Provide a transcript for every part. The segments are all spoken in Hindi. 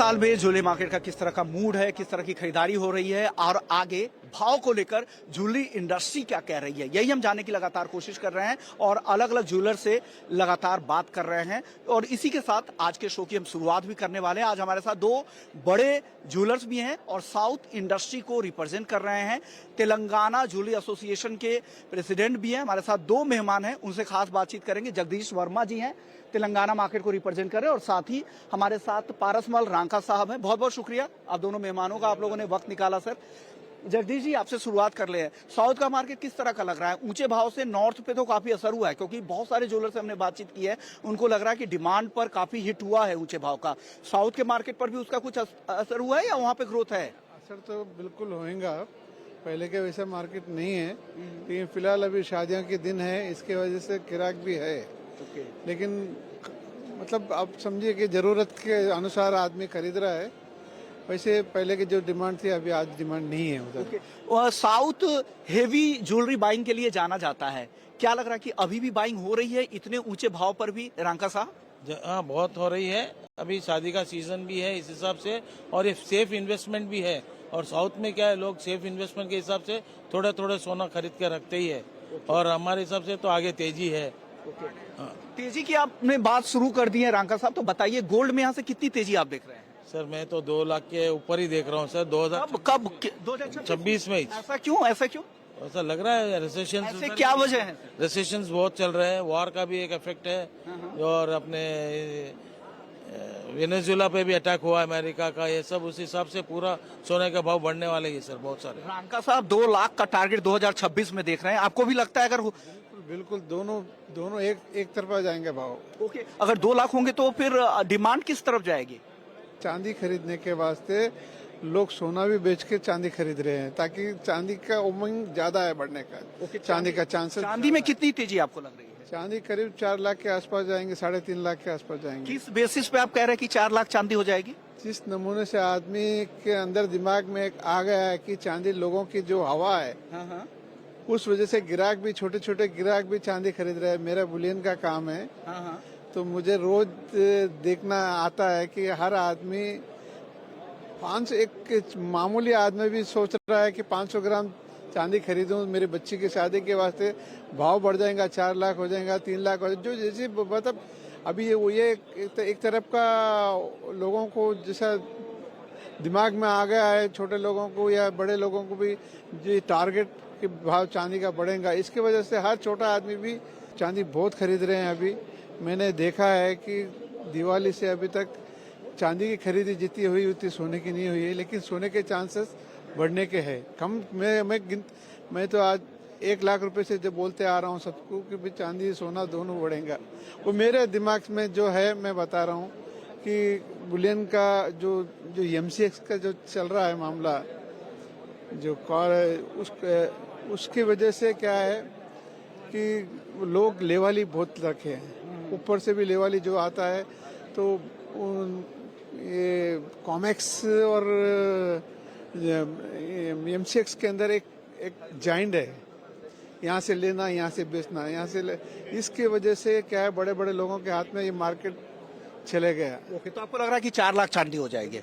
साल में ज्वेलरी मार्केट का किस तरह का मूड है, किस तरह की खरीदारी हो रही है और आगे भाव को लेकर ज्वेलरी इंडस्ट्री क्या कह रही है, यही हम जानने की लगातार कोशिश कर रहे हैं और अलग अलग ज्वेलर से लगातार बात कर रहे हैं। और इसी के साथ आज के शो की हम शुरुआत भी करने वाले हैं। आज हमारे साथ दो बड़े ज्वेलर्स भी हैं और साउथ इंडस्ट्री को रिप्रेजेंट कर रहे हैं। तेलंगाना ज्वेलरी एसोसिएशन के प्रेसिडेंट भी हैं। हमारे साथ दो मेहमान हैं, उनसे खास बातचीत करेंगे। जगदीश वर्मा जी हैं, तेलंगाना मार्केट को रिप्रेजेंट कर रहे हैं, और साथ ही हमारे साथ पारसमल रांका साहब हैं। बहुत बहुत शुक्रिया आप दोनों मेहमानों का, आप लोगों ने वक्त निकाला। सर जगदीश जी, आपसे शुरुआत कर ले। साउथ का मार्केट किस तरह का लग रहा है? ऊंचे भाव से नॉर्थ पे तो काफी असर हुआ है, क्योंकि बहुत सारे ज्वेलर से हमने बातचीत की है, उनको लग रहा है कि डिमांड पर काफी हिट हुआ है ऊंचे भाव का। साउथ के मार्केट पर भी उसका कुछ असर हुआ है या वहाँ पे ग्रोथ है? असर तो बिल्कुल होएगा, पहले के वैसा मार्केट नहीं है, लेकिन फिलहाल अभी शादियों के दिन है, इसके वजह से गिराक भी है। लेकिन मतलब आप समझिए कि जरूरत के अनुसार आदमी खरीद रहा है। वैसे पहले की जो डिमांड थी अभी आज डिमांड नहीं है उधर। साउथ हेवी ज्वेलरी बाइंग के लिए जाना जाता है, क्या लग रहा है कि अभी भी बाइंग हो रही है इतने ऊंचे भाव पर भी? रांका साहब हाँ, बहुत हो रही है। अभी शादी का सीजन भी है इस हिसाब से, और ये सेफ इन्वेस्टमेंट भी है। और साउथ में क्या है, लोग सेफ इन्वेस्टमेंट के हिसाब से थोड़े थोड़े सोना खरीद के रखते ही है। और हमारे हिसाब से तो आगे तेजी है। तेजी की आपने बात शुरू कर दी है रांका साहब, तो बताइए गोल्ड में यहाँ से कितनी तेजी आप देख रहे हैं? सर मैं तो 2 लाख के ऊपर ही देख रहा हूँ सर। 2026 में। ऐसा क्यों? ऐसा क्यों? ऐसा लग रहा है रेसेशन। ऐसे क्या वजह है? रेसेशन बहुत चल रहे हैं, वॉर का भी एक इफेक्ट है, और अपने वेनेजुएला पे भी अटैक हुआ अमेरिका का, ये सब उस हिसाब से पूरा सोने का भाव बढ़ने वाले हैं सर, बहुत सारे। रांका साहब 2 लाख का टारगेट 2026 में देख रहे हैं, आपको भी लगता है? अगर बिल्कुल दोनों एक तरफा जाएंगे भाव। ओके, अगर 2 लाख होंगे तो फिर डिमांड किस तरफ जाएगी? चांदी खरीदने के वास्ते लोग सोना भी बेच के चांदी खरीद रहे हैं, ताकि चांदी का उमंग ज्यादा है बढ़ने का। चांदी का चांसेस। चांदी में कितनी तेजी आपको लग रही है? चांदी करीब 4 लाख के आसपास जाएंगे, 3.5 लाख के आसपास जाएंगे। किस बेसिस पे आप कह रहे हैं कि 4 लाख चांदी हो जाएगी? जिस नमूने से आदमी के अंदर दिमाग में एक आ गया है कि चांदी लोगों की जो हवा है, उस वजह से गिराक भी, छोटे छोटे गिराक भी चांदी खरीद रहे हैं। मेरा बुलियन का काम है, तो मुझे रोज देखना आता है कि हर आदमी एक मामूली आदमी भी सोच रहा है कि 500 ग्राम चांदी खरीदूं मेरी बच्ची की शादी के वास्ते। भाव बढ़ जाएगा, 4 लाख हो जाएगा, 3 लाख हो जाएगा, जो जैसे मतलब अभी ये एक तरफ का लोगों को जैसा दिमाग में आ गया है, छोटे लोगों को या बड़े लोगों को भी, जो टारगेट के भाव चांदी का बढ़ेगा, इसकी वजह से हर छोटा आदमी भी चांदी बहुत खरीद रहे हैं। अभी मैंने देखा है कि दिवाली से अभी तक चांदी की खरीदी जितनी हुई उतनी सोने की नहीं हुई है, लेकिन सोने के चांसेस बढ़ने के हैं। कम मैं तो आज 1 लाख रुपए से जब बोलते आ रहा हूँ सबको कि भी चांदी सोना दोनों बढ़ेगा, वो मेरे दिमाग में जो है मैं बता रहा हूँ कि बुलियन का जो MCX का जो चल रहा है मामला, जो उसकी वजह से क्या है कि लोग लेवाली बहुत रखे हैं, ऊपर से भी लेवाली जो आता है, तो ये कॉमेक्स और MCX के अंदर एक जाइंट है, यहाँ से लेना, यहाँ से बेचना, यहाँ से इसकी वजह से क्या है, बड़े बड़े लोगों के हाथ में ये मार्केट चले गया। ओके, तो आपको लग रहा है कि 4 लाख चांदी हो जाएगी?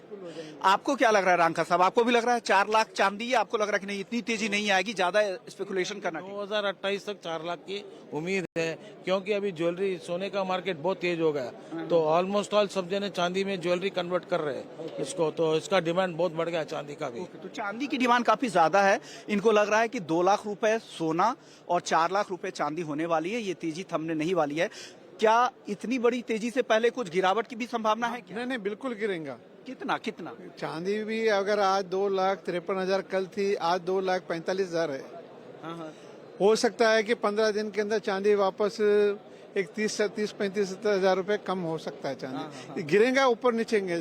आपको क्या लग रहा है रांका साहब, आपको भी लग रहा है 4 लाख चांदी, या आपको लग रहा है कि नहीं इतनी तेजी नहीं आएगी, ज्यादा स्पेकुलेशन करना? 2028 तक 4 लाख की उम्मीद है, क्योंकि अभी ज्वेलरी सोने का मार्केट बहुत तेज हो गया, तो ऑलमोस्ट ऑल सब जने चांदी में ज्वेलरी कन्वर्ट कर रहे हैं इसको, तो इसका डिमांड बहुत बढ़ गया चांदी का भी। तो चांदी की डिमांड काफी ज्यादा है। इनको लग रहा है कि 2 लाख रुपए सोना और 4 लाख रुपए चांदी होने वाली है, ये तेजी थमने नहीं वाली है। क्या इतनी बड़ी तेजी से पहले कुछ गिरावट की भी संभावना है क्या? नहीं, बिल्कुल गिरेगा। कितना? चांदी भी अगर आज 2,53,000 कल थी, आज 2,45,000 है। हो सकता है कि 15 दिन के अंदर चांदी वापस एक 30-35 रुपए कम हो सकता है चांदी। गिरेगा, ऊपर नीचेंगे,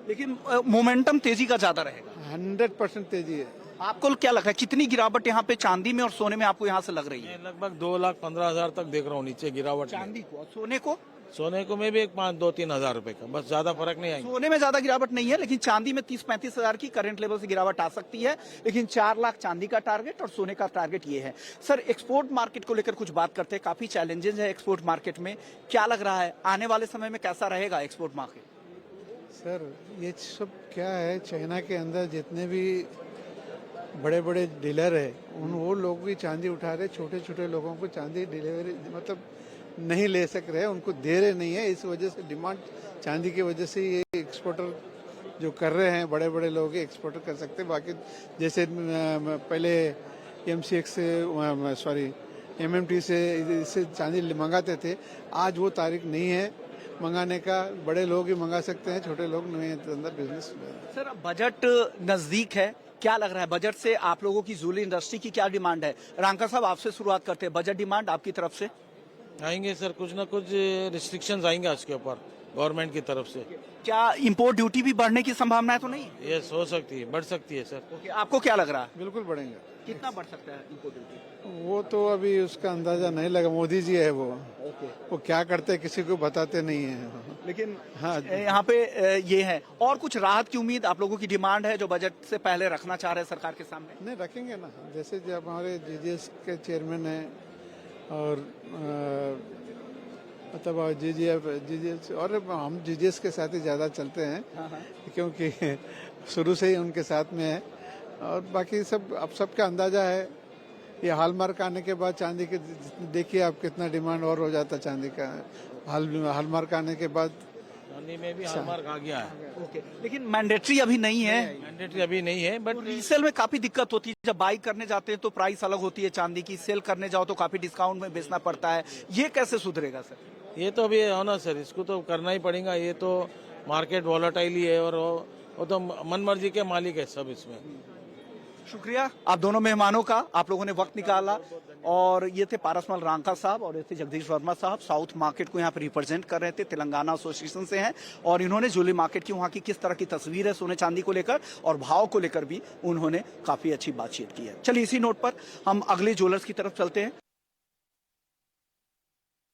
लेकिन मोमेंटम तेजी का ज्यादा रहेगा। 100% तेजी है। आपको क्या लग रहा है कितनी गिरावट यहाँ पे चांदी में और सोने में आपको यहाँ से लग रही है? लगभग 2,15,000 तक देख रहा हूँ नीचे गिरावट। चांदी को और सोने को? सोने को में भी एक 5-2-3 हजार रुपए का, बस ज्यादा फर्क नहीं आएगा। सोने में ज्यादा गिरावट नहीं है, लेकिन चांदी में 30-35 हजार की करंट लेवल से गिरावट आ सकती है। लेकिन 4 लाख चांदी का टारगेट और सोने का टारगेट ये है। सर एक्सपोर्ट मार्केट को लेकर कुछ बात करते हैं, काफी चैलेंजेस है एक्सपोर्ट मार्केट में, क्या लग रहा है आने वाले समय में कैसा रहेगा एक्सपोर्ट मार्केट? सर ये सब क्या है, चाइना के अंदर जितने भी बड़े बड़े डीलर है वो लोग भी चांदी उठा रहे, छोटे छोटे लोगों को चांदी डिलीवरी मतलब नहीं ले सक रहे, उनको दे रहे नहीं है। इस वजह से डिमांड चांदी की वजह से ये एक्सपोर्टर जो कर रहे हैं, बड़े बड़े लोग एक्सपोर्टर कर सकते हैं। बाकी जैसे पहले MCX से सॉरी MMT से इससे चांदी मंगाते थे, आज वो तारीख नहीं है मंगाने का। बड़े लोग ही मंगा सकते हैं, छोटे लोग नहीं अंदर बिजनेस। सर बजट नजदीक है, क्या लग रहा है बजट से आप लोगों की ज्वेलरी इंडस्ट्री की क्या डिमांड है? रांका साहब आपसे शुरुआत करते हैं, बजट डिमांड आपकी तरफ से। आएंगे सर, कुछ ना कुछ रिस्ट्रिक्शंस आएंगे उसके ऊपर गवर्नमेंट की तरफ से। क्या इंपोर्ट ड्यूटी भी बढ़ने की संभावना तो नहीं? ये हो सकती है, बढ़ सकती है सर। ओके, आपको क्या लग रहा है, बिल्कुल बढ़ेंगे। कितना बढ़ सकता है इंपोर्ट ड्यूटी? वो तो अभी उसका अंदाजा नहीं लगा, मोदी जी है वो ओके, वो क्या करते हैं किसी को बताते नहीं है। लेकिन हाँ यहाँ पे ये है। और कुछ राहत की उम्मीद आप लोगों की डिमांड है जो बजट से पहले रखना चाह रहे हैं सरकार के सामने? नहीं रखेंगे ना, जैसे जब हमारे GGS के चेयरमैन हैं और मतलब GGS और हम GGS के साथ ही ज़्यादा चलते हैं क्योंकि शुरू से ही उनके साथ में है। और बाकी सब अब सबका अंदाजा है, ये हॉलमार्क आने के बाद चांदी के देखिए आप कितना डिमांड और हो जाता चांदी का। हॉलमार्क आने के बाद चांदी में भी हॉलमार्क आ गया है। ओके, लेकिन मैंडेटरी अभी नहीं है। मैंडेटरी अभी नहीं है, बट रीसेल में काफी दिक्कत होती है, जब बाई करने जाते हैं तो प्राइस अलग होती है चांदी की, सेल करने जाओ तो काफी डिस्काउंट में बेचना पड़ता है। ये कैसे सुधरेगा सर? ये तो अभी होना सर, इसको तो करना ही पड़ेगा। ये तो मार्केट वॉलेटाइल ही है और वो तो मन मर्जी के मालिक है सब इसमें। शुक्रिया आप दोनों मेहमानों का, आप लोगों ने वक्त निकाला। और ये थे पारसमल रांका साहब और ये थे जगदीश वर्मा साहब, साउथ मार्केट को यहाँ पे रिप्रेजेंट कर रहे थे, तेलंगाना एसोसिएशन से हैं। और इन्होंने ज्वेलरी मार्केट की वहाँ की किस तरह की तस्वीर है सोने चांदी को लेकर और भाव को लेकर भी उन्होंने काफी अच्छी बातचीत की है। चलिए इसी नोट पर हम अगले ज्वेलर्स की तरफ चलते हैं।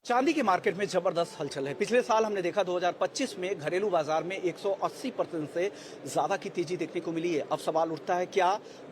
चांदी के मार्केट में जबरदस्त हलचल है। पिछले साल हमने देखा 2025 में घरेलू बाजार में 180% से ज्यादा की तेजी देखने को मिली है। अब सवाल उठता है क्या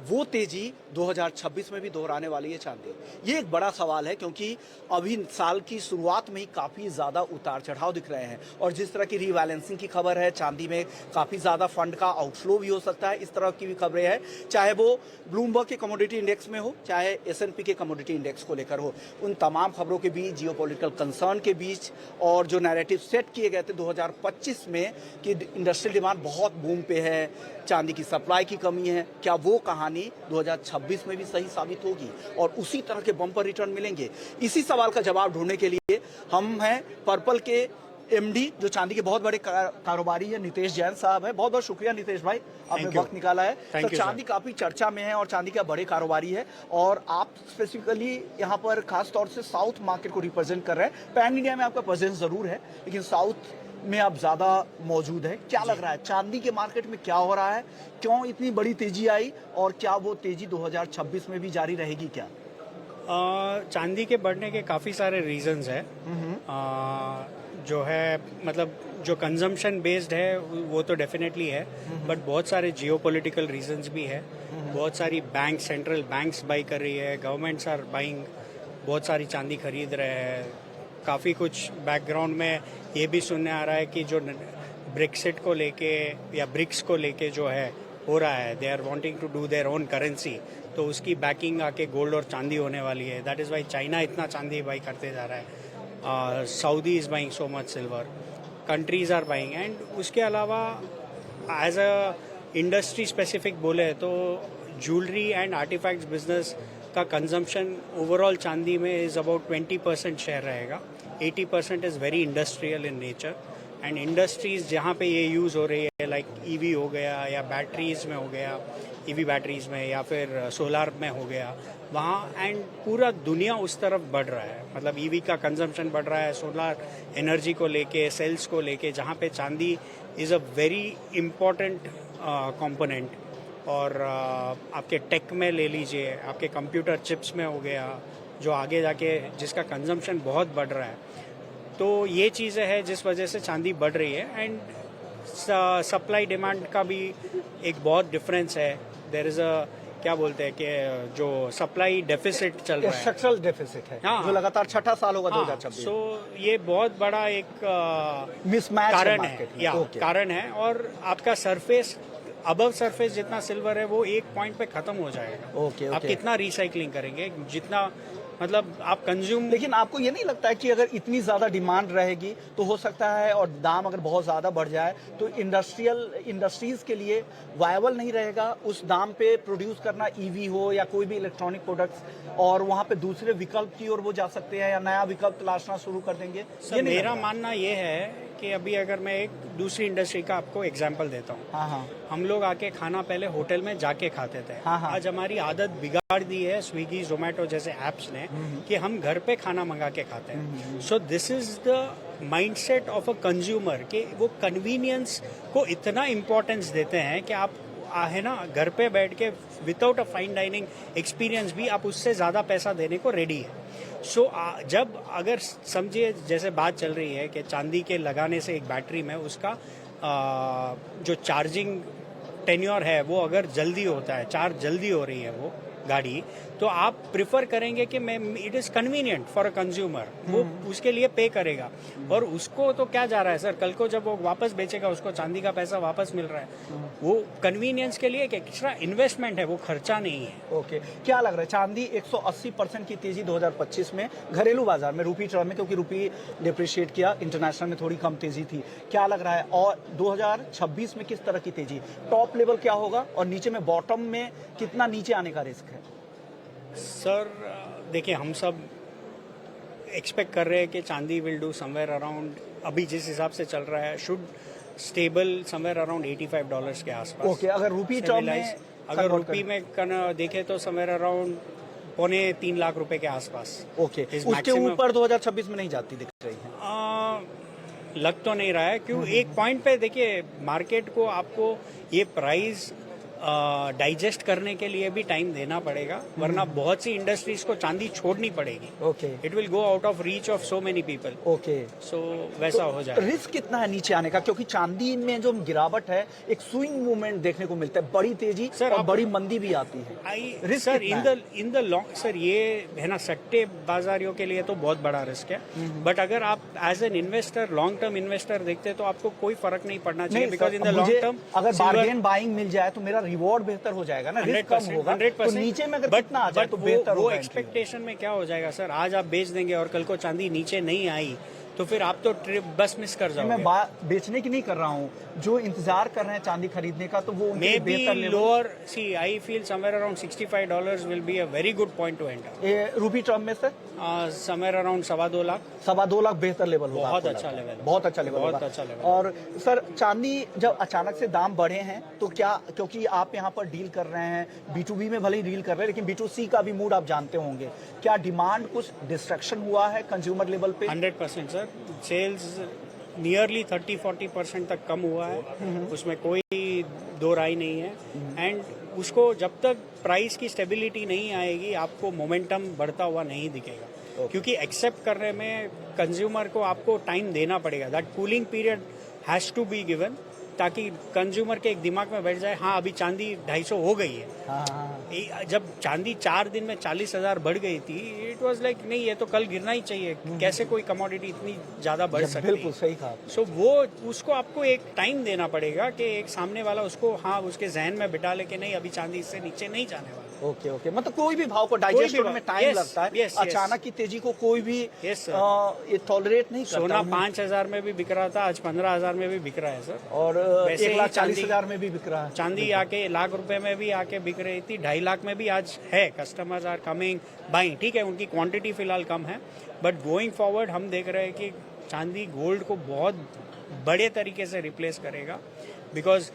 वो तेजी 2026 में भी दोहराने वाली है चांदी? ये एक बड़ा सवाल है क्योंकि अभी साल की शुरुआत में ही काफी ज्यादा उतार चढ़ाव दिख रहे हैं और जिस तरह की रीबैलेंसिंग की खबर है, चांदी में काफी ज्यादा फंड का आउटफ्लो भी हो सकता है, इस तरह की भी खबरें हैं। चाहे वो ब्लूमबर्ग के कमोडिटी इंडेक्स में हो, चाहे S&P के कमोडिटी इंडेक्स को लेकर हो, उन तमाम खबरों के बीच, जियोपॉलिटिकल कंसर्न के बीच और जो नैरेटिव सेट किए गए थे 2025 में कि इंडस्ट्रियल डिमांड बहुत बूम पे है, चांदी की सप्लाई की कमी है, क्या वो कहानी 2026 में भी सही साबित होगी और उसी तरह के बम्पर रिटर्न मिलेंगे? इसी सवाल का जवाब ढूंढने के लिए हम हैं पर्पल के MD जो चांदी के बहुत बड़े कारोबारी है, नितेश जैन साहब है। बहुत बहुत शुक्रिया नितेश भाई, आपने वक्त निकाला है। सर चांदी काफी चर्चा में है और चांदी का बड़े कारोबारी है और आप स्पेसिफिकली यहाँ पर खास तौर से साउथ मार्केट को रिप्रेजेंट कर रहे हैं। पैन इंडिया में आपका प्रेजेंस जरूर है लेकिन साउथ में आप ज्यादा मौजूद है। क्या लग रहा है चांदी के मार्केट में क्या हो रहा है, क्यों इतनी बड़ी तेजी आई और क्या वो तेजी 2026 में भी जारी रहेगी क्या? चांदी के बढ़ने के काफ़ी सारे रीजंस है। जो है मतलब जो कंजम्पशन बेस्ड है वो तो डेफिनेटली है, बट बहुत सारे जियोपॉलिटिकल रीजंस भी है। बहुत सारी बैंक, सेंट्रल बैंक्स बाई कर रही है, गवर्नमेंट्स आर बाइंग, बहुत सारी चांदी खरीद रहे हैं। काफ़ी कुछ बैकग्राउंड में ये भी सुनने आ रहा है कि जो ब्रेक्सिट को लेके या ब्रिक्स को लेके जो है हो रहा है, they are wanting to do their own currency, तो उसकी बैकिंग आके गोल्ड और चांदी होने वाली है। दैट इज़ वाई चाइना इतना चांदी बाई करते जा रहा है। Saudi is buying so much silver, countries are buying, and उसके अलावा एज अ इंडस्ट्री स्पेसिफिक बोले तो ज्वेलरी एंड आर्टिफैक्ट्स बिजनेस का कंजम्पशन ओवरऑल चांदी में इज अबाउट 20% शेयर रहेगा। 80% is very industrial in nature and industries जहाँ पे ये यूज़ हो रही है लाइक EV हो गया या बैटरीज में हो गया, EV बैटरीज में या फिर सोलार में हो गया वहाँ, एंड पूरा दुनिया उस तरफ बढ़ रहा है। मतलब EV का कंजम्पशन बढ़ रहा है, सोलार एनर्जी को लेके, सेल्स को लेके, जहाँ पे चांदी is a very important component. और आपके टेक में ले लीजिए, आपके कंप्यूटर चिप्स में हो गया, जो आगे जाके जिसका कंजम्पशन बहुत बढ़ रहा है। तो ये चीज़ें हैं जिस वजह से चांदी बढ़ रही है। एंड सप्लाई डिमांड का भी एक बहुत डिफरेंस है। देयर इज़ अ क्या बोलते हैं कि जो सप्लाई डेफिसिट चल रहा है, स्ट्रक्चरल डेफिसिट है हाँ, जो लगातार छठा साल होगा हाँ, 2026 सो ये बहुत बड़ा एक मिसमैच कारण है, कारण है। और आपका सरफेस अबव सरफेस जितना सिल्वर है वो एक पॉइंट पे खत्म हो जाएगा। ओके, आप ओके। कितना रिसाइकलिंग करेंगे, जितना मतलब आप कंज्यूम। लेकिन आपको ये नहीं लगता है कि अगर इतनी ज्यादा डिमांड रहेगी तो हो सकता है और दाम अगर बहुत ज्यादा बढ़ जाए तो इंडस्ट्रीज के लिए वायबल नहीं रहेगा उस दाम पे प्रोड्यूस करना, ईवी हो या कोई भी इलेक्ट्रॉनिक प्रोडक्ट्स, और वहां पे दूसरे विकल्प की ओर वो जा सकते हैं या नया विकल्प तलाशना शुरू कर देंगे? सर मेरा मानना ये है कि अभी अगर मैं एक दूसरी इंडस्ट्री का आपको एग्जांपल देता हूँ, हाँ हाँ हम लोग आके खाना पहले होटल में जाके खाते थे। हाँ, हाँ। आज हमारी आदत बिगाड़ दी है स्विगी जोमेटो जैसे एप्स ने कि हम घर पे खाना मंगा के खाते हैं। So this is the mindset of a consumer कि वो कन्वीनियंस को इतना इम्पोर्टेंस देते हैं कि आप है ना घर पे बैठ के without a fine dining experience भी आप उससे ज़्यादा पैसा देने को रेडी है। सो जब अगर समझिए जैसे बात चल रही है कि चांदी के लगाने से एक बैटरी में उसका जो चार्जिंग टेन्योर है वो अगर जल्दी होता है, चार्ज जल्दी हो रही है वो गाड़ी, तो आप प्रिफर करेंगे कि मैं it is convenient for a consumer, वो उसके लिए पे करेगा। और उसको तो क्या जा रहा है सर, कल को जब वो वापस बेचेगा उसको चांदी का पैसा वापस मिल रहा है। वो कन्वीनियंस के लिए एक एक्स्ट्रा इन्वेस्टमेंट है, वो खर्चा नहीं है। ओके, क्या लग रहा है चांदी 180% की तेजी 2025 में घरेलू बाजार में रूपी टर्म में, क्योंकि रूपी डिप्रिशिएट किया, इंटरनेशनल में थोड़ी कम तेजी थी, क्या लग रहा है? और 2026 में किस तरह की तेजी, टॉप लेवल क्या होगा और नीचे में बॉटम में कितना नीचे आने का रिस्क है? सर देखिए हम सब एक्सपेक्ट कर रहे हैं कि चांदी विल डू समवेयर अराउंड, अभी जिस हिसाब से चल रहा है, शुड स्टेबल समवेयर अराउंड $85 के आसपास। ओके, अगर रूपी टर्म में, अगर रूपी में देखें तो समवेयर अराउंड 2.25 लाख रुपए के आसपास। ओके, उसके ऊपर 2026 में नहीं जाती दिख रही है? लग तो नहीं रहा है, क्यों एक पॉइंट पे देखिए मार्केट को आपको ये प्राइस डाइजेस्ट करने के लिए भी टाइम देना पड़ेगा, वरना बहुत सी इंडस्ट्रीज को चांदी छोड़नी पड़ेगी। Okay, it will go out of reach of so many people. Okay, so वैसा हो जाए। रिस्क कितना है नीचे आने का? क्योंकि चांदी में जो गिरावट है, एक स्विंग मूवमेंट देखने को मिलता है, बड़ी तेजी सर, और बड़ी मंदी भी आती है। रिस्क सर कितना इन द लॉन्ग, सर ये है ना सट्टे बाजारियों के लिए तो बहुत बड़ा रिस्क है, बट अगर आप as an investor, long term investor देखते हैं तो आपको कोई फर्क नहीं पड़ना चाहिए, because in the long term अगर बार्गेन बाइंग मिल जाए तो मेरा रिवॉर्ड बेहतर हो जाएगा ना, रिस्क कम होगा। 100%, तो नीचे में अगर कितना आ जाए तो बेहतर वो होगा। एक्सपेक्टेशन में क्या हो जाएगा सर, आज आप बेच देंगे और कल को चांदी नीचे नहीं आई तो फिर आप तो ट्रिप बस मिस कर जाओगे। मैं बात बेचने की नहीं कर रहा हूँ, जो इंतजार कर रहे हैं चांदी खरीदने का, तो वो उनके लिए मे बी बेहतर level. Lower, see I feel somewhere around $65 will be a very good point to enter. Rupee term में sir somewhere around 2.25 lakh, 2.25 lakh बेहतर लेवल होगा। बहुत आपको अच्छा लगता है? लेवल, बहुत अच्छा लेवल बहुत होगा। अच्छा लेवल। और सर चांदी जब अचानक से दाम बढ़े हैं तो क्या, क्योंकि आप यहाँ पर डील कर रहे हैं B2B में, भले ही डील कर रहे हैं, लेकिन B2C का भी मूड आप जानते होंगे, क्या डिमांड कुछ डिस्ट्रक्शन हुआ है कंज्यूमर लेवल पे? 100% सर, सेल्स नियरली 30-40% तक कम हुआ है, उसमें कोई दो राय नहीं है। एंड उसको जब तक प्राइस की स्टेबिलिटी नहीं आएगी आपको मोमेंटम बढ़ता हुआ नहीं दिखेगा, क्योंकि एक्सेप्ट करने में कंज्यूमर को आपको टाइम देना पड़ेगा। That cooling period has to be given, ताकि कंज्यूमर के एक दिमाग में बैठ जाए हाँ अभी चांदी 250 हो गई है। हाँ। जब चांदी 4 दिन में 40,000 बढ़ गई थी, इट वाज लाइक नहीं ये तो कल गिरना ही चाहिए, कैसे कोई कमोडिटी इतनी ज्यादा बढ़ सकती है। बिल्कुल सही कहा। सो वो उसको आपको एक टाइम देना पड़ेगा कि एक सामने वाला उसको हाँ उसके जहन में बिठा ले कि नहीं अभी चांदी इससे नीचे नहीं जाने वाला। ओके, ओके, मतलब कोई भी भाव को डाइजेस्ट होने में टाइम लगता है। yes, अचानक की तेजी को कोई भी Yes, sir. ये टॉलरेट नहीं करता। सोना 5,000 में भी बिक रहा था, आज 15,000 में भी बिक रहा है सर। और वैसे ही 1,40,000 में भी बिक रहा है। चांदी आके लाख रुपए में भी आके बिक रही थी, 2.5 लाख में भी आज है। कस्टमर्स आर कमिंग बाइंग, ठीक है उनकी क्वांटिटी फिलहाल कम है, बट गोइंग फॉरवर्ड हम देख रहे हैं कि चांदी गोल्ड को बहुत बड़े तरीके से रिप्लेस करेगा, because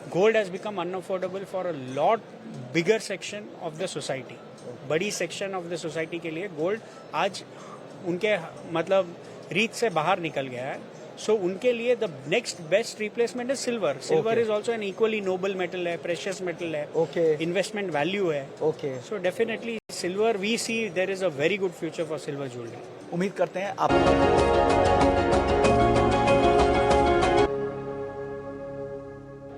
gold has become unaffordable for a lot bigger section of the society. बड़ी सेक्शन ऑफ द सोसाइटी के लिए गोल्ड आज उनके मतलब रीच से बाहर निकल गया है। सो उनके लिए the next best replacement is silver. Silver is also an equally noble metal है, प्रेशियस मेटल है, ओके, इन्वेस्टमेंट वैल्यू है। Okay, so definitely silver we see there is a very good future for silver jewellery. उम्मीद करते हैं आप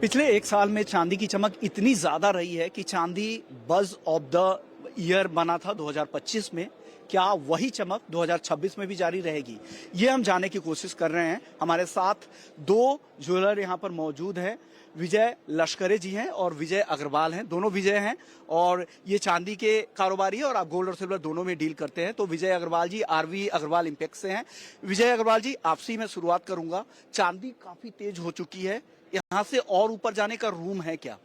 पिछले एक साल में चांदी की चमक इतनी ज्यादा रही है कि चांदी बज ऑफ द ईयर बना था 2025 में। क्या वही चमक 2026 में भी जारी रहेगी, ये हम जानने की कोशिश कर रहे हैं। हमारे साथ दो ज्वेलर यहाँ पर मौजूद हैं। विजय लश्करे जी हैं और विजय अग्रवाल हैं। दोनों विजय हैं और ये चांदी के कारोबारी है और आप गोल्ड और सिल्वर दोनों में डील करते हैं। तो विजय अग्रवाल जी आरवी अग्रवाल इंपेक्स से हैं। विजय अग्रवाल जी, आपसे ही मैं शुरुआत करूंगा। चांदी काफी तेज हो चुकी है, यहाँ से और ऊपर जाने का रूम है क्या?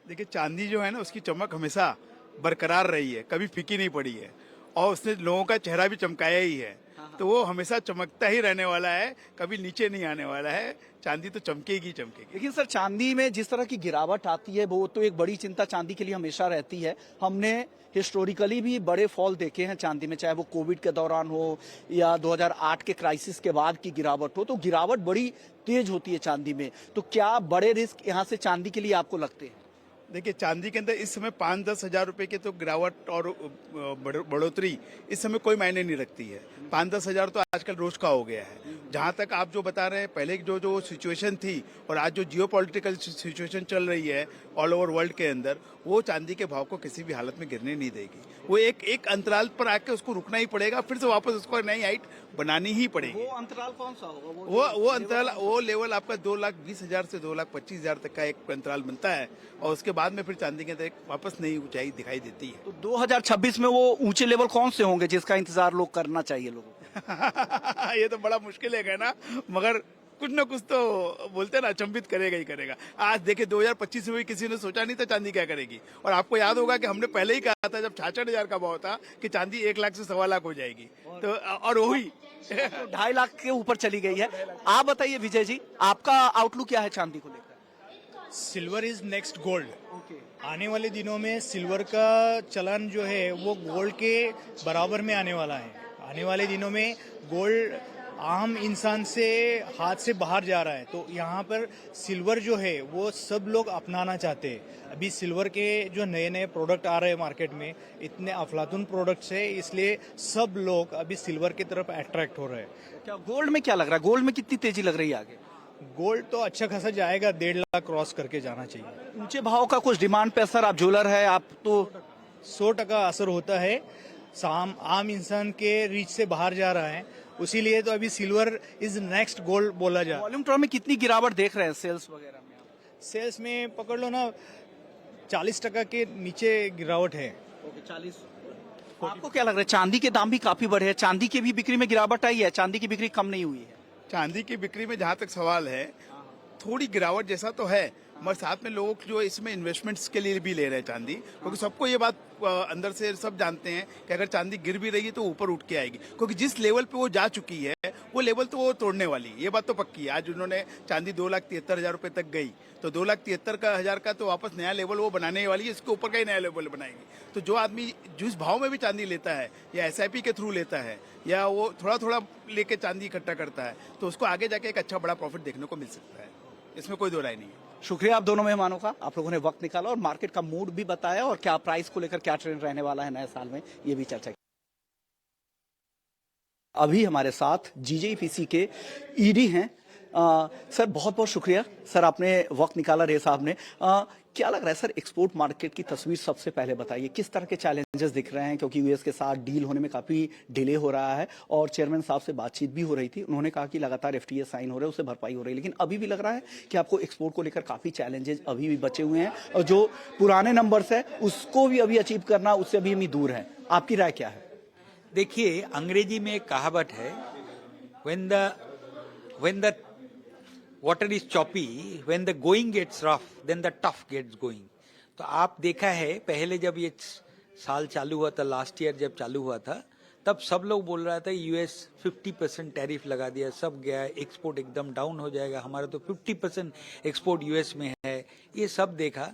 देखिए, चांदी जो है ना, उसकी चमक हमेशा बरकरार रही है, कभी फीकी नहीं पड़ी है और उसने लोगों का चेहरा भी चमकाया ही है। तो वो हमेशा चमकता ही रहने वाला है, कभी नीचे नहीं आने वाला है। चांदी तो चमकेगी चमकेगी। लेकिन सर, चांदी में जिस तरह की गिरावट आती है वो तो एक बड़ी चिंता चांदी के लिए हमेशा रहती है। हमने हिस्टोरिकली भी बड़े फॉल देखे हैं चांदी में, चाहे वो कोविड के दौरान हो या 2008 के क्राइसिस के बाद की गिरावट हो, तो गिरावट बड़ी तेज होती है चांदी में। तो क्या बड़े रिस्क यहाँ से चांदी के लिए आपको लगते हैं? देखिए, चांदी के अंदर इस समय 5-10 हजार रुपए के तो गिरावट और बढ़ोतरी इस समय कोई मायने नहीं रखती है। 5-10 हजार तो आजकल रोज का हो गया है। जहां तक आप जो बता रहे हैं, पहले जो सिचुएशन थी और आज जो जियोपॉलिटिकल सिचुएशन चल रही है ऑल ओवर वर्ल्ड के अंदर, वो चांदी के भाव को किसी भी हालत में गिरने नहीं देगी। वो एक अंतराल पर आके उसको रुकना ही पड़ेगा, फिर से वापस उसको नई हाइट बनानी ही पड़ेगी। वो अंतराल कौन सा होगा? वो अंतराल, वो लेवल आपका 2,20,000 से 2,25,000 तक का एक अंतराल बनता है और उसके बाद में फिर चांदी के अंदर एक वापस नई ऊंचाई दिखाई देती है। तो 2026 में वो ऊंचे लेवल कौन से होंगे जिसका इंतजार लोग करना चाहिए लोगों को? ये तो बड़ा मुश्किल है कहना, मगर कुछ न कुछ तो बोलते हैं ना, अचंभित करेगा ही करेगा। आज देखिए, 2025 में भी किसी ने सोचा नहीं था चांदी क्या करेगी। और आपको याद होगा कि हमने पहले ही कहा था जब 66,000 का भाव था कि चांदी 1 लाख से 1.25 लाख हो जाएगी, तो और वही 2.5 लाख के ऊपर चली गई है। आप बताइए विजय जी, आपका आउटलुक क्या है चांदी को लेकर? Silver is next gold. आने वाले दिनों में सिल्वर का चलन जो है वो गोल्ड के बराबर में आने वाला है। आने वाले दिनों में गोल्ड आम इंसान से हाथ से बाहर जा रहा है, तो यहाँ पर सिल्वर जो है वो सब लोग अपनाना चाहते हैं। अभी सिल्वर के जो नए नए प्रोडक्ट आ रहे हैं मार्केट में, इतने अफलातून प्रोडक्ट्स है, इसलिए सब लोग अभी सिल्वर की तरफ अट्रैक्ट हो रहे हैं। क्या गोल्ड में क्या लग रहा है? गोल्ड में कितनी तेजी लग रही है आगे? गोल्ड तो अच्छा खासा जाएगा, 1.5 लाख क्रॉस करके जाना चाहिए। ऊंचे भाव का कुछ डिमांड पे असर? आप ज्वेलर है, आप तो 100% असर होता है। आम इंसान के रीच से बाहर जा रहा है, उसीलिए तो अभी सिल्वर इज नेक्स्ट गोल्ड बोला जा। वॉल्यूम टर्म में कितनी गिरावट देख रहे हैं सेल्स वगैरह में? सेल्स में पकड़ लो ना, 40% के नीचे गिरावट है। ओके, 40। आपको क्या लग रहा है? चांदी के दाम भी काफी बढ़े हैं, चांदी की भी बिक्री में गिरावट आई है, चांदी की बिक्री कम नहीं हुई है? चांदी की बिक्री में जहां तक सवाल है, थोड़ी गिरावट जैसा तो है, मगर साथ में लोग जो इसमें इन्वेस्टमेंट्स के लिए भी ले रहे हैं चांदी, क्योंकि सबको ये बात अंदर से सब जानते हैं कि अगर चांदी गिर भी रही है तो ऊपर उठ के आएगी, क्योंकि जिस लेवल पे वो जा चुकी है वो लेवल तो वो तोड़ने वाली है, ये बात तो पक्की है। आज उन्होंने चांदी 2,73,000 रुपए तक गई, तो 2,73,000 का तो वापस नया लेवल वो बनाने वाली है, इसके ऊपर का ही नया लेवल बनाएगी। तो जो आदमी जिस भाव में भी चांदी लेता है, या SIP के थ्रू लेता है, या वो थोड़ा थोड़ा लेके चांदी इकट्ठा करता है, तो उसको आगे जाके एक अच्छा बड़ा प्रॉफिट देखने को मिल सकता है, इसमें कोई दो राय नहीं है। शुक्रिया आप दोनों मेहमानों का, आप लोगों ने वक्त निकाला और मार्केट का मूड भी बताया और क्या प्राइस को लेकर क्या ट्रेंड रहने वाला है नए साल में, ये भी चर्चा की। अभी हमारे साथ GJPC के ED हैं। सर, बहुत बहुत शुक्रिया सर, आपने वक्त निकाला रे साहब ने। क्या लग रहा है सर, एक्सपोर्ट मार्केट की तस्वीर सबसे पहले बताइए, किस तरह के चैलेंजेस दिख रहे हैं? क्योंकि US के साथ डील होने में काफी डिले हो रहा है और चेयरमैन साहब से बातचीत भी हो रही थी, उन्होंने कहा कि लगातार FTA साइन हो रहे हैं, उससे भरपाई हो रही है, लेकिन अभी भी लग रहा है कि आपको एक्सपोर्ट को लेकर काफी चैलेंजेस अभी भी बचे हुए हैं और जो पुराने नंबर्स है उसको भी अभी अचीव करना उससे अभी हम दूर है। आपकी राय क्या है? देखिए, अंग्रेजी में एक कहावत है, when the water is choppy, when the going gets rough, then the tough gets going। तो आप देखा है, पहले जब ये साल चालू हुआ था, लास्ट ईयर जब चालू हुआ था, तब सब लोग बोल रहा था US 50% टैरिफ लगा दिया, सब गया, एक्सपोर्ट एकदम डाउन हो जाएगा, हमारा तो 50% एक्सपोर्ट US में है, ये सब देखा।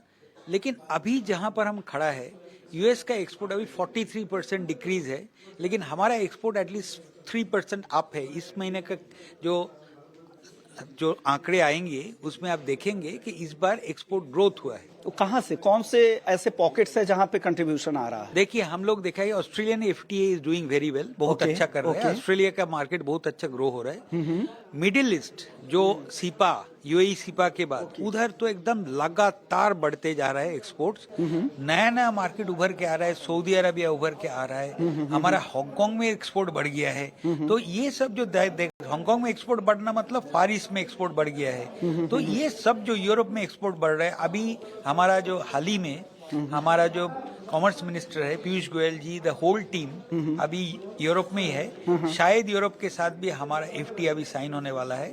लेकिन अभी जहां पर हम खड़ा है, US का एक्सपोर्ट अभी 43% डिक्रीज है, लेकिन हमारा एक्सपोर्ट एटलीस्ट 3% अप है। इस महीने का जो जो आंकड़े आएंगे उसमें आप देखेंगे कि इस बार एक्सपोर्ट ग्रोथ हुआ है। तो कहाँ से, कौन से ऐसे पॉकेट्स है जहां पे कंट्रीब्यूशन आ रहा है? देखिए हम लोग देखा है Australian FTA is doing very well, बहुत Okay, अच्छा कर रहा है। okay. ऑस्ट्रेलिया का मार्केट बहुत अच्छा ग्रो हो रहा है। मिडिल ईस्ट जो सीपा यूएई सीपा के बाद उधर तो एकदम लगातार बढ़ते जा रहा है एक्सपोर्ट्स। नया नया मार्केट उभर के आ रहा है, सऊदी अरबिया उभर के आ रहा है, हमारा हांगकांग में एक्सपोर्ट बढ़ गया है। तो ये सब जो हांगकांग में एक्सपोर्ट बढ़ना मतलब फार ईस्ट में एक्सपोर्ट बढ़ गया है। तो ये सब जो यूरोप में एक्सपोर्ट बढ़ रहा है, अभी हमारा जो हाल ही में हमारा जो कॉमर्स मिनिस्टर है पीयूष गोयल जी, द होल टीम अभी यूरोप में ही है। शायद यूरोप के साथ भी हमारा एफटीए अभी साइन होने वाला है।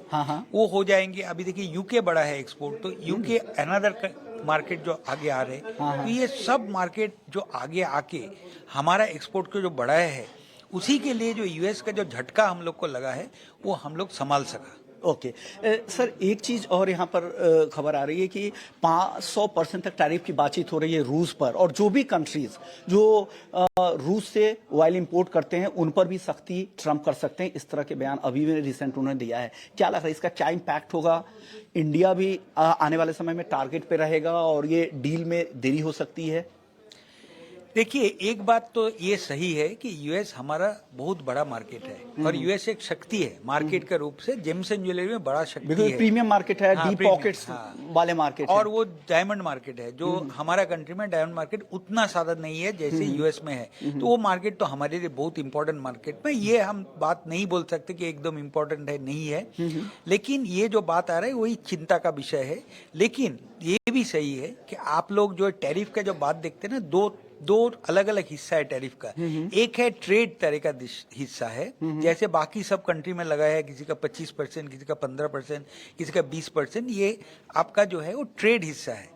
वो हो जाएंगे। अभी देखिए यूके बड़ा है एक्सपोर्ट, तो यूके अनदर मार्केट जो आगे आ रहे हैं। तो ये सब मार्केट जो आगे आके हमारा एक्सपोर्ट को जो बढ़ाया है, उसी के लिए जो यूएस का जो झटका हम लोग को लगा है वो हम लोग संभाल सका। ओके सर, एक चीज और यहाँ पर खबर आ रही है कि 500% तक टैरिफ की बातचीत हो रही है रूस पर, और जो भी कंट्रीज जो रूस से ऑयल इंपोर्ट करते हैं उन पर भी सख्ती ट्रम्प कर सकते हैं। इस तरह के बयान अभी भी रिसेंट उन्होंने दिया है। क्या लग रहा है इसका क्या इम्पैक्ट होगा? इंडिया भी आने वाले समय में टारगेट पे रहेगा और ये डील में देरी हो सकती है? देखिए एक बात तो ये सही है कि यूएस हमारा बहुत बड़ा मार्केट है और यूएस एक शक्ति है मार्केट के रूप से। जेम्स एंड ज्वेलरी में बड़ा शक्ति है, प्रीमियम मार्केट है, हाँ, डीप प्रीमियम, पॉकेट्स हाँ, वाले मार्केट और वो डायमंड मार्केट है जो हमारा कंट्री में डायमंड मार्केट उतना ज्यादा नहीं है जैसे यूएस में है। तो वो मार्केट तो हमारे लिए बहुत इंपॉर्टेंट मार्केट में, ये हम बात नहीं बोल सकते कि एकदम इंपॉर्टेंट है, नहीं है। लेकिन ये जो बात आ रहा है वही चिंता का विषय है। लेकिन ये भी सही है कि आप लोग जो टैरिफ का जो बात देखते हैं ना, दो अलग अलग हिस्सा है टैरिफ का। एक है ट्रेड तरह का हिस्सा है, जैसे बाकी सब कंट्री में लगा है, किसी का 25%, किसी का 15%, किसी का 20%। ये आपका जो है वो ट्रेड हिस्सा है।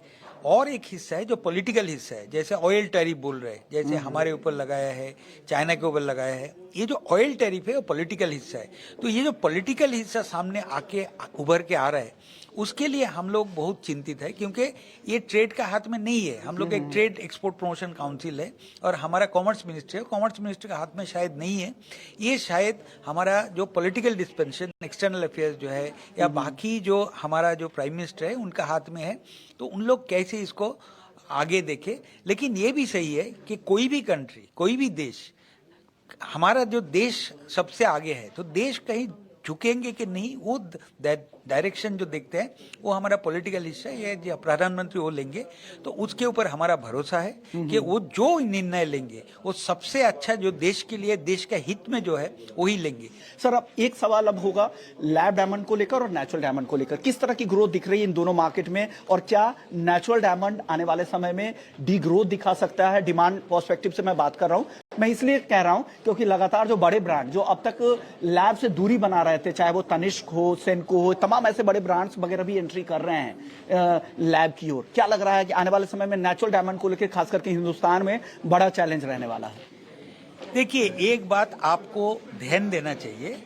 और एक हिस्सा है जो पॉलिटिकल हिस्सा है, जैसे ऑयल टैरिफ बोल रहे हैं, जैसे हमारे ऊपर लगाया है, चाइना के ऊपर लगाया है। ये जो ऑयल टैरिफ है वो पॉलिटिकल हिस्सा है। तो ये जो पॉलिटिकल हिस्सा सामने आके उभर के आ रहा है, उसके लिए हम लोग बहुत चिंतित है, क्योंकि ये ट्रेड का हाथ में नहीं है। हम लोग एक ट्रेड एक्सपोर्ट प्रमोशन काउंसिल है और हमारा कॉमर्स मिनिस्टर है, कॉमर्स मिनिस्टर का हाथ में शायद नहीं है। ये शायद हमारा जो पॉलिटिकल डिस्पेंशन एक्सटर्नल अफेयर्स जो है या बाकी जो हमारा जो प्राइम मिनिस्टर है उनका हाथ में है। तो उन लोग कैसे इसको आगे देखे। लेकिन ये भी सही है कि कोई भी कंट्री, कोई भी देश, हमारा जो देश सबसे आगे है, तो देश कहीं झुकेंगे कि नहीं, वो डायरेक्शन जो देखते हैं वो हमारा पॉलिटिकल हिस्सा है, जो प्रधानमंत्री वो लेंगे। तो उसके ऊपर हमारा भरोसा है कि वो जो निर्णय लेंगे वो सबसे अच्छा जो देश के लिए, देश के हित में जो है वही लेंगे। सर, अब एक सवाल अब होगा लैब डायमंड को लेकर और नेचुरल डायमंड को लेकर, किस तरह की ग्रोथ दिख रही है इन दोनों मार्केट में, और क्या नेचुरल डायमंड आने वाले समय में डी ग्रोथ दिखा सकता है? डिमांड पर्सपेक्टिव से मैं बात कर रहा हूं। मैं इसलिए कह रहा हूं क्योंकि लगातार जो बड़े ब्रांड जो अब तक लैब से दूरी बना रहे थे, चाहे वो तनिष्क हो, सेनको हो, तमाम ऐसे बड़े ब्रांड्स वगैरह भी एंट्री कर रहे हैं लैब की ओर। क्या लग रहा है कि आने वाले समय में नेचुरल डायमंड को लेकर खास करके हिंदुस्तान में बड़ा चैलेंज रहने वाला है? देखिए एक बात आपको ध्यान देना चाहिए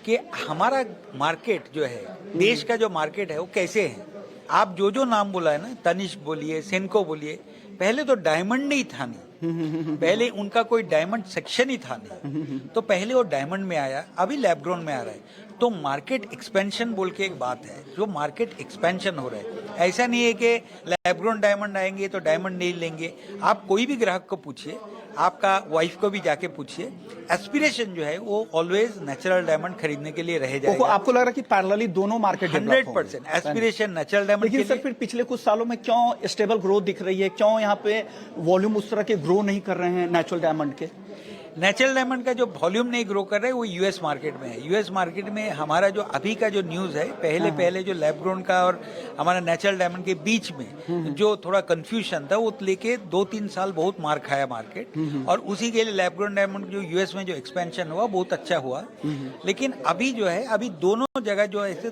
कि हमारा मार्केट जो है, देश का जो मार्केट है वो कैसे है। आप जो नाम बोला है ना, तनिष्क बोलिए, सेनको बोलिए, पहले तो डायमंड नहीं था, नहीं पहले उनका कोई डायमंड सेक्शन ही था नहीं। तो पहले वो डायमंड में आया, अभी लैब ग्रोन में आ रहा है। तो मार्केट एक्सपेंशन बोल के एक बात है, जो मार्केट एक्सपेंशन हो रहा है। ऐसा नहीं है कि लैब ग्रोन डायमंड आएंगे तो डायमंड नहीं लेंगे। आप कोई भी ग्राहक को पूछिए, आपका वाइफ को भी जाके पूछिए, एस्पिरेशन जो है वो ऑलवेज नेचुरल डायमंड खरीदने के लिए रह जाएगा। आपको लग रहा है कि पैरेलली दोनों मार्केट 100% एस्पिरेशन नेचुरल डायमंड। लेकिन सर फिर पिछले कुछ सालों में क्यों स्टेबल ग्रोथ दिख रही है? क्यों यहाँ पे वॉल्यूम उस तरह के ग्रो नहीं कर रहे हैं नेचुरल डायमंड के? नेचुरल डायमंड का जो वॉल्यूम नहीं ग्रो कर रहा है वो यूएस मार्केट में है। यूएस मार्केट में हमारा जो अभी का जो न्यूज है, पहले जो लैब ग्रोन का और हमारा नेचुरल डायमंड के बीच में जो थोड़ा कंफ्यूजन था, वो लेके 2-3 साल बहुत मार खाया मार्केट। और उसी के लिए लैब ग्रोन डायमंड जो यूएस में जो एक्सपेंशन हुआ बहुत अच्छा हुआ। लेकिन अभी जो है, अभी दोनों जगह जो ऐसे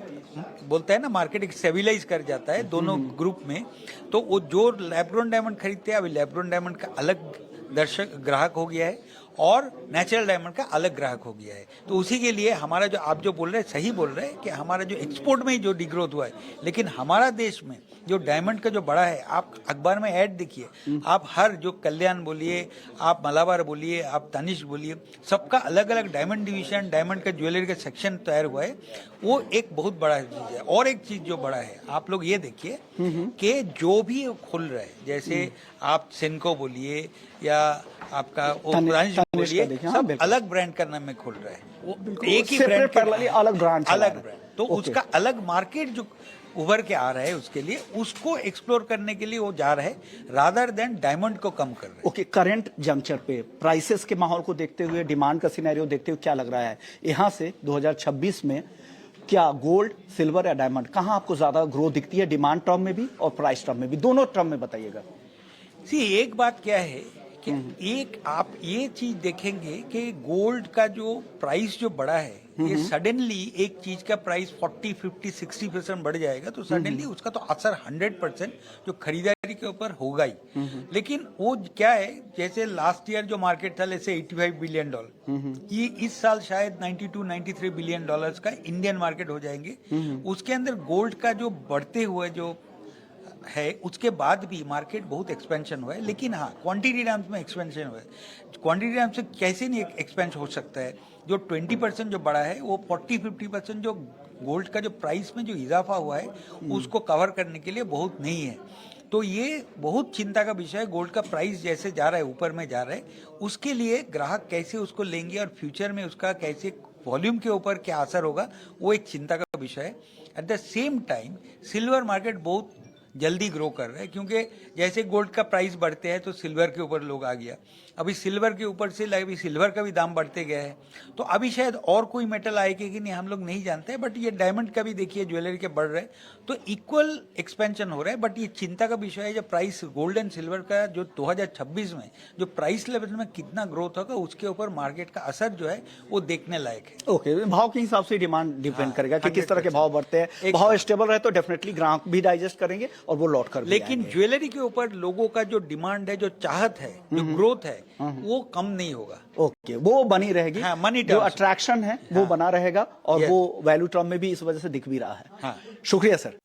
बोलते हैं ना, मार्केट स्टेबिलाईज कर जाता है दोनों ग्रुप में। तो वो जो लैब ग्रोन डायमंड खरीदते हैं, अभी लैब ग्रोन डायमंड का अलग दर्शक ग्राहक हो गया है। और नेचुरल डायमंड का अलग ग्राहक हो गया है। तो उसी के लिए हमारा जो आप जो बोल रहे हैं सही बोल रहे हैं कि हमारा जो एक्सपोर्ट में ही जो डिग्रोथ हुआ है, लेकिन हमारा देश में जो डायमंड का जो बड़ा है, आप अखबार में ऐड देखिए, आप हर जो कल्याण बोलिए, आप मलाबार बोलिए, आप तनिष्क बोलिए, सबका अलग अलग डायमंड डिवीजन, डायमंड का ज्वेलरी का सेक्शन तैयार हुआ है। वो एक बहुत बड़ा चीज है। और एक चीज जो बड़ा है, आप लोग ये देखिए कि जो भी खोल रहा है, जैसे आप सेनको बोलिए या आपका तनिष्क बोलिए, देखिए, हाँ, सब बिल्कुल। अलग ब्रांड का नाम में खोल रहा है। वो एक ही Separate ब्रांड parallel अलग ब्रांड चला अलग रहा है। ब्रांड, तो Okay. उसका अलग मार्केट जो उभर के आ रहा है, उसके लिए उसको एक्सप्लोर करने के लिए वो जा रहा है, रादर देन डायमंड को कम कर रहा है। ओके, करंट जंक्चर पे प्राइसेस के माहौल को देखते हुए, डिमांड का सिनेरियो देखते हुए क्या लग रहा है यहाँ से 2026 में? क्या गोल्ड, सिल्वर या डायमंड, कहाँ आपको ज्यादा ग्रोथ दिखती है, डिमांड टर्म में भी और प्राइस टर्म में भी, दोनों टर्म में बताइएगा। एक बात क्या है कि एक आप ये चीज देखेंगे कि गोल्ड का जो प्राइस जो बढ़ा है, ये सडनली एक चीज का प्राइस 40, 50, 60% बढ़ जाएगा, तो सडनली उसका तो असर 100% जो खरीदारी के ऊपर होगा ही। लेकिन वो क्या है, जैसे लास्ट ईयर जो मार्केट था जैसे $85 बिलियन, ये इस साल शायद 92, 93 बिलियन डॉलर्स का इंडियन मार्केट हो जाएंगे। उसके अंदर गोल्ड का जो बढ़ते हुए जो है, उसके बाद भी मार्केट बहुत एक्सपेंशन हुआ है। लेकिन हाँ, क्वांटिटी टर्म्स में एक्सपेंशन हुआ है। क्वांटिटी टर्म्स से कैसे नहीं एक्सपेंशन हो सकता है? जो 20% जो बढ़ा है, वो 40-50% जो गोल्ड का जो प्राइस में जो इजाफा हुआ है, उसको कवर करने के लिए बहुत नहीं है। तो ये बहुत चिंता का विषय है। गोल्ड का प्राइस जैसे जा रहा है, ऊपर में जा रहा है, उसके लिए ग्राहक कैसे उसको लेंगे और फ्यूचर में उसका कैसे वॉल्यूम के ऊपर क्या असर होगा, वो एक चिंता का विषय है। At the same time silver market बहुत जल्दी ग्रो कर रहा है, क्योंकि जैसे गोल्ड का प्राइस बढ़ते हैं तो सिल्वर के ऊपर लोग आ गया। अभी सिल्वर के ऊपर से अभी सिल्वर का भी दाम बढ़ते गया है। तो अभी शायद और कोई मेटल आएगा कि नहीं, हम लोग नहीं जानते हैं। बट ये डायमंड का भी देखिए, ज्वेलरी के बढ़ रहे हैं, तो इक्वल एक्सपेंशन हो रहा है। बट ये चिंता का विषय है, जो प्राइस गोल्ड एंड सिल्वर का जो 2026 में जो प्राइस लेवल में कितना ग्रोथ होगा, उसके ऊपर मार्केट का असर जो है वो देखने लायक है। ओके, भाव के हिसाब से डिमांड डिपेंड करेगा कि किस तरह के 100% भाव बढ़ते हैं। भाव स्टेबल रहे तो डेफिनेटली ग्राहक भी डाइजेस्ट करेंगे और वो लौट कर भी लेकिन आएंगे। ज्वेलरी के ऊपर लोगों का जो डिमांड है, जो चाहत है, जो ग्रोथ है, वो कम नहीं होगा। ओके, वो बनी रहेगी। हाँ, money जो terms। अट्रैक्शन है वो बना रहेगा और Yes। वो वैल्यू टर्म में भी इस वजह से दिख भी रहा है। हाँ। शुक्रिया सर।